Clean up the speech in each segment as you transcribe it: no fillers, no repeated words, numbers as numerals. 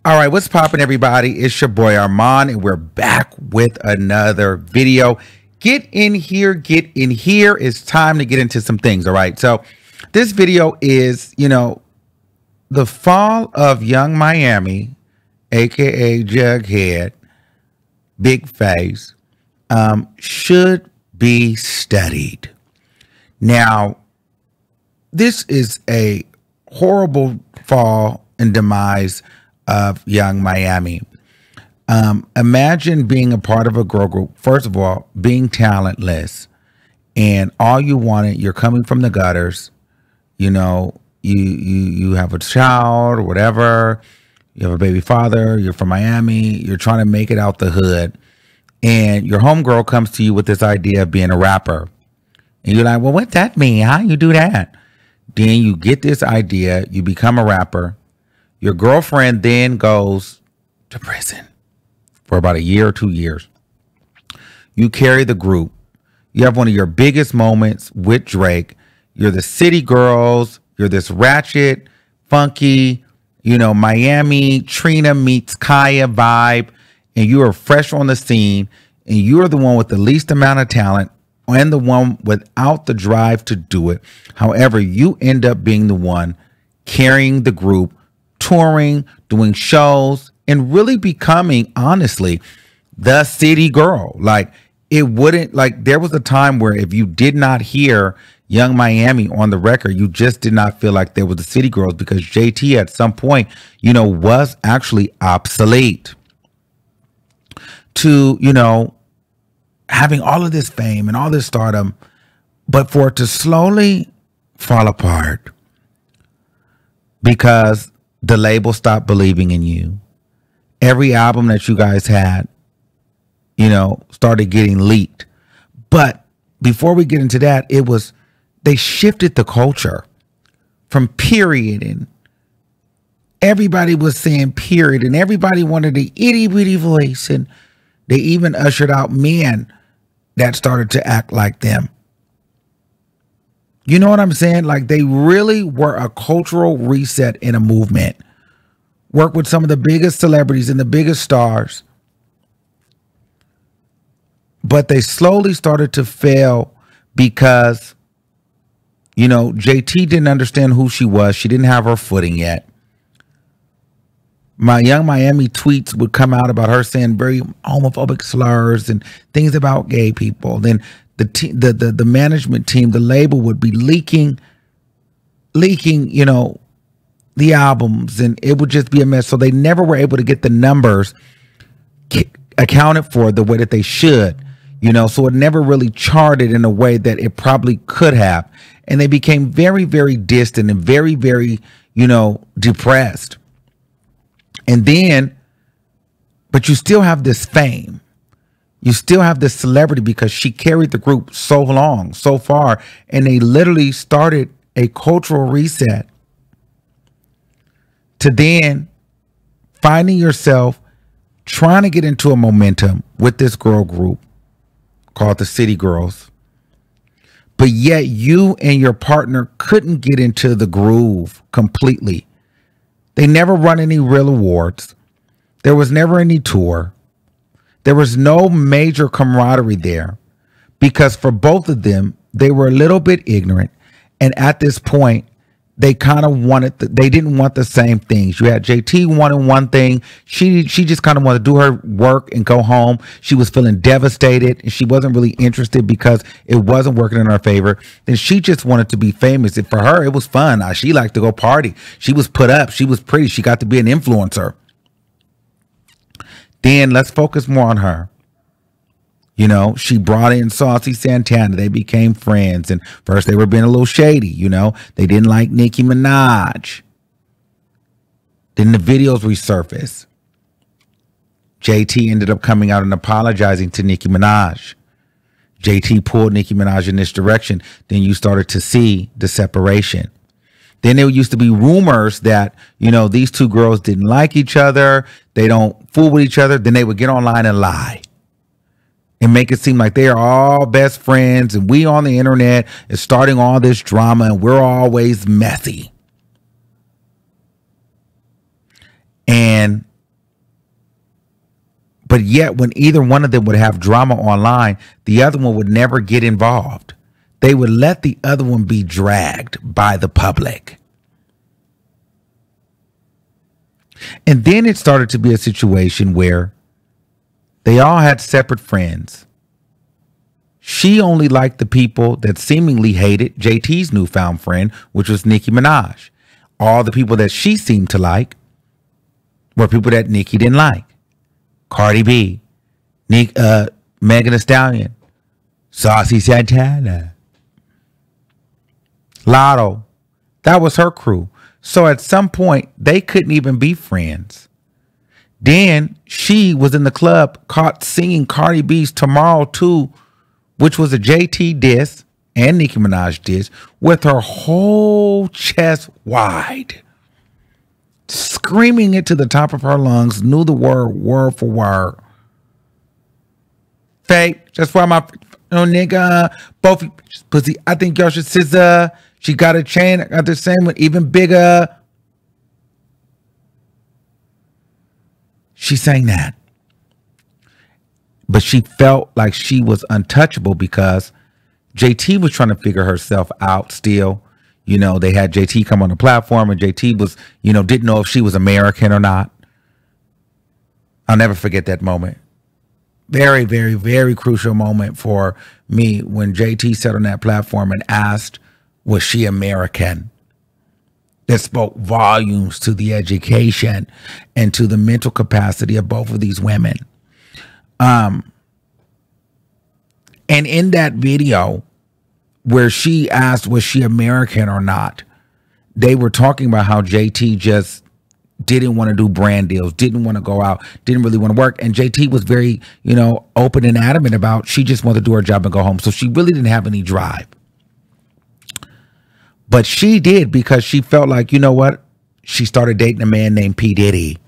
All right, what's poppin', everybody? It's your boy Armon, and we're back with another video. Get in here, get in here. It's time to get into some things, all right? So this video is, the fall of Young Miami, aka Jughead, Big Face, should be studied. Now, this is a horrible fall and demise of Young Miami. Imagine being a part of a girl group. First of all, being talentless, and all you wanted, you're coming from the gutters. You have a child or whatever. You have a baby father. You're from Miami. You're trying to make it out the hood, and your homegirl comes to you with this idea of being a rapper, and you're like, "Well, what's that mean? How you do that?" Then you get this idea. You become a rapper. Your girlfriend then goes to prison for about a year or 2 years. You carry the group. You have one of your biggest moments with Drake. You're the city girls. You're this ratchet, funky, Miami, Trina meets Kaya vibe. And you are fresh on the scene. And you're the one with the least amount of talent and the one without the drive to do it. However, you end up being the one carrying the group, touring, doing shows, and really becoming, honestly, the city girl. There was a time where if you did not hear Young Miami on the record, you just did not feel like there was the city girls, because JT at some point, was actually obsolete to, having all of this fame and all this stardom, but for it to slowly fall apart because the label stopped believing in you. Every album that you guys had, started getting leaked. But before we get into that, they shifted the culture from period, and everybody was saying period, and everybody wanted the itty bitty voice, and they even ushered out men that started to act like them. You know what I'm saying? They really were a cultural reset in a movement. Worked with some of the biggest celebrities and the biggest stars. But they slowly started to fail because, JT didn't understand who she was. She didn't have her footing yet. My Young Miami tweets would come out about her saying very homophobic slurs and things about gay people. Then the management team, the label, would be leaking, the albums, and it would just be a mess. So they never were able to get the numbers accounted for the way that they should, so it never really charted in a way that it probably could have. And they became very, very distant and very, very, depressed. And then, but you still have this fame. You still have this celebrity because she carried the group so long, so far, and they literally started a cultural reset to then finding yourself trying to get into a momentum with this girl group called the City Girls. But yet you and your partner couldn't get into the groove completely. They never won any real awards. There was never any tour. There was no major camaraderie there because for both of them, they were a little bit ignorant. And at this point, they kind of they didn't want the same things. You had JT wanting one thing. She just kind of wanted to do her work and go home. She was feeling devastated and she wasn't really interested because it wasn't working in her favor. Then she just wanted to be famous. And for her, it was fun. She liked to go party. She was put up. She was pretty. She got to be an influencer. Then let's focus more on her. She brought in Saucy Santana. They became friends. And first they were being a little shady. They didn't like Nicki Minaj. Then the videos resurfaced. JT ended up coming out and apologizing to Nicki Minaj. JT pulled Nicki Minaj in this direction. Then you started to see the separation. Then there used to be rumors that, these two girls didn't like each other. They don't fool with each other. Then they would get online and lie and make it seem like they are all best friends, and we on the internet is starting all this drama, and we're always messy. And But yet, when either one of them would have drama online, the other one would never get involved. They would let the other one be dragged by the public. And then it started to be a situation where they all had separate friends. She only liked the people that seemingly hated JT's newfound friend, which was Nicki Minaj. All the people that she seemed to like were people that Nicki didn't like. Cardi B, Megan Thee Stallion, Saucy Santana, Lotto. That was her crew. So at some point, they couldn't even be friends. Then she was in the club caught singing Cardi B's Tomorrow Too, which was a JT diss and Nicki Minaj diss, with her whole chest wide. Screaming it to the top of her lungs, knew the word for word. Fake, just why my nigga, both pussy. I think y'all should scissor. She got a chain, I got the same one, even bigger. She sang that. But she felt like she was untouchable because JT was trying to figure herself out still. You know, they had JT come on the platform and JT was, didn't know if she was American or not. I'll never forget that moment. Very, very, very crucial moment for me when JT sat on that platform and asked, was she American? That spoke volumes to the education and to the mental capacity of both of these women. And in that video where she asked, was she American or not? They were talking about how JT just didn't want to do brand deals, didn't want to go out, didn't really want to work. And JT was very, open and adamant about she just wanted to do her job and go home. So she really didn't have any drive. But she did because she felt like, you know what? She started dating a man named P. Diddy.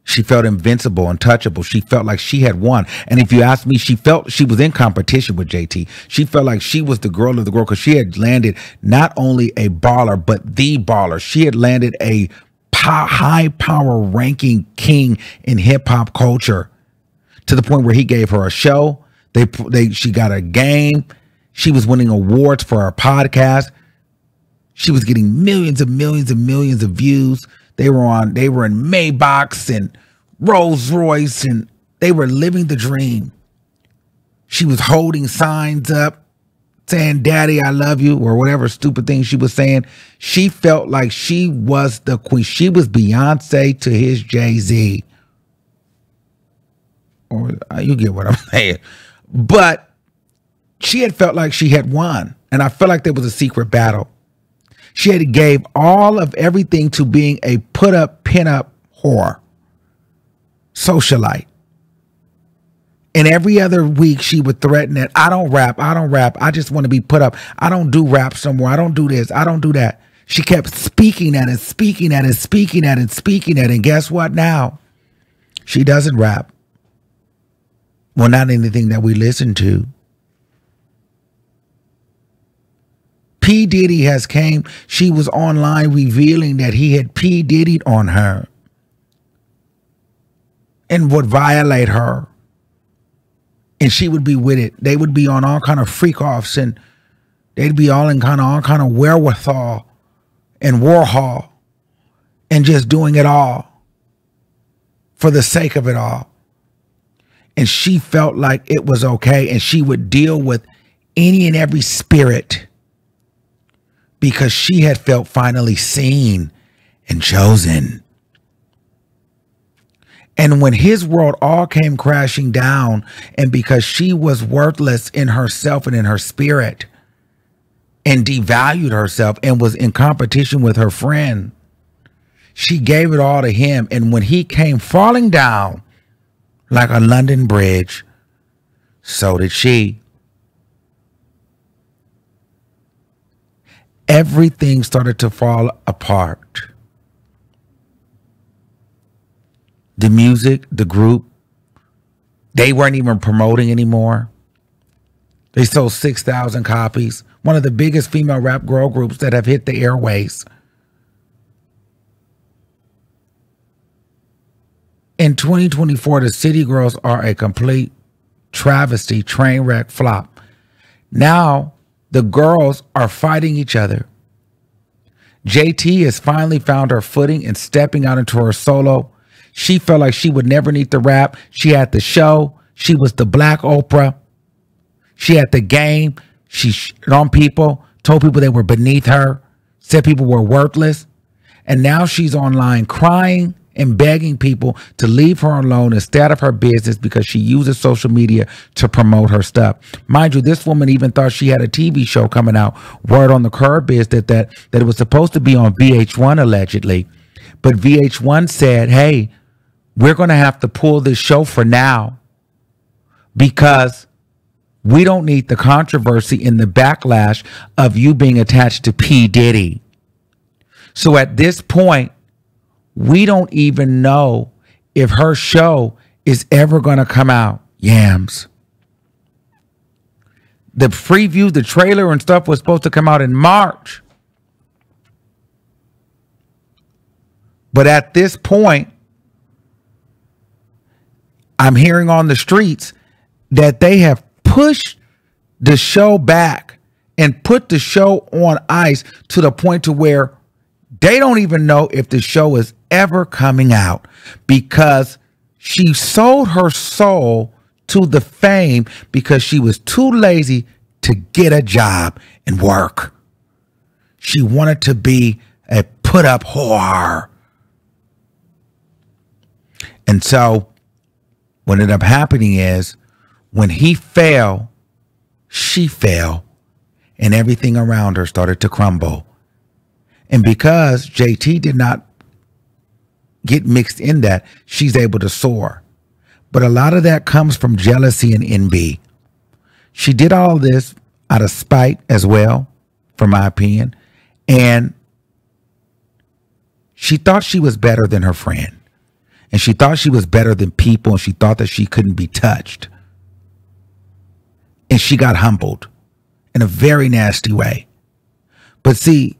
She felt invincible, untouchable. She felt like she had won. And if you ask me, she felt she was in competition with JT. She felt like she was the girl of the girl because she had landed not only a baller, but the baller. She had landed a high power ranking king in hip hop culture to the point where he gave her a show. She got a game. She was winning awards for her podcast. She was getting millions and millions and millions of views. They were in Maybachs and Rolls Royce, and they were living the dream. She was holding signs up saying, "Daddy, I love you," or whatever stupid thing she was saying. She felt like she was the queen. She was Beyonce to his Jay-Z. Or you get what I'm saying. But she had felt like she had won. And I felt like there was a secret battle. She had gave all of everything to being a put-up, pin-up whore. Socialite. And every other week she would threaten that, I don't rap. I just want to be put up. I don't do rap somewhere. I don't do this. I don't do that. She kept speaking at it, speaking at it, speaking at it, speaking at it. And guess what now? She doesn't rap. Well, not anything that we listen to. P. Diddy has came. She was online revealing that he had P. Diddy'd on her and would violate her. And she would be with it. They would be on all kind of freak offs, and they'd be all kind of wherewithal and Warhol and just doing it all for the sake of it all. And she felt like it was okay, and she would deal with any and every spirit because she had felt finally seen and chosen. And when his world all came crashing down, and because she was worthless in herself and in her spirit and devalued herself and was in competition with her friend, she gave it all to him. And when he came falling down like a London bridge, so did she. Everything started to fall apart. The music, the group, they weren't even promoting anymore. They sold 6,000 copies. One of the biggest female rap girl groups that have hit the airways. In 2024, the City Girls are a complete travesty, train wreck, flop. Now the girls are fighting each other. JT has finally found her footing and stepping out into her solo. She felt like she would never need to rap. She had the show. She was the Black Oprah. She had the game. She shit on people, told people they were beneath her, said people were worthless. And now she's online crying and begging people to leave her alone and stay out of her business because she uses social media to promote her stuff. Mind you, this woman even thought she had a TV show coming out. Word on the curb is that it was supposed to be on VH1 allegedly. But VH1 said, hey, we're going to have to pull this show for now because we don't need the controversy and the backlash of you being attached to P. Diddy. So at this point, we don't even know if her show is ever going to come out. Yams. The preview, the trailer and stuff was supposed to come out in March. But at this point, I'm hearing on the streets that they have pushed the show back and put the show on ice to the point to where they don't even know if the show is ever coming out because she sold her soul to the fame because she was too lazy to get a job and work. She wanted to be a put-up whore. And so what ended up happening is when he fell, she fell, and everything around her started to crumble. And because JT did not get mixed in that, she's able to soar. But a lot of that comes from jealousy and envy. She did all this out of spite as well, from my opinion. And she thought she was better than her friend. And she thought she was better than people. And she thought that she couldn't be touched. And she got humbled in a very nasty way. But see,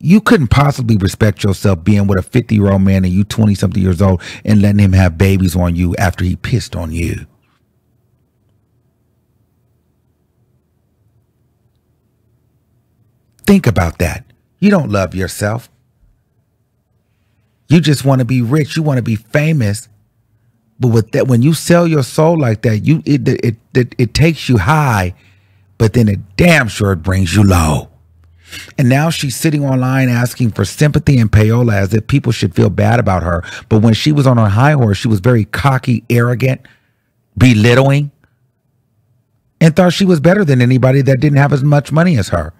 you couldn't possibly respect yourself being with a 50-year-old man and you 20-something years old and letting him have babies on you after he pissed on you. Think about that. You don't love yourself. You just want to be rich. You want to be famous. But with that, when you sell your soul like that, it takes you high, but then it damn sure it brings you low. And now she's sitting online asking for sympathy and payola as if people should feel bad about her. But when she was on her high horse, she was very cocky, arrogant, belittling, and thought she was better than anybody that didn't have as much money as her.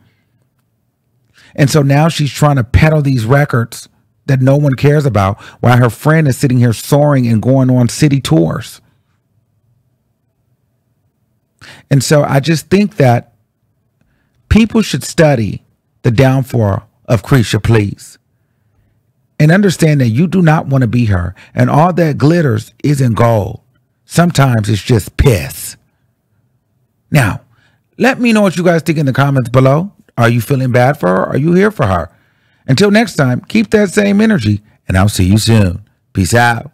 And so now she's trying to peddle these records that no one cares about while her friend is sitting here soaring and going on city tours. And so I just think that people should study the downfall of Krisha, please. And understand that you do not want to be her. And all that glitters isn't gold. Sometimes it's just piss. Now, let me know what you guys think in the comments below. Are you feeling bad for her? Are you here for her? Until next time, keep that same energy, and I'll see you soon. Peace out.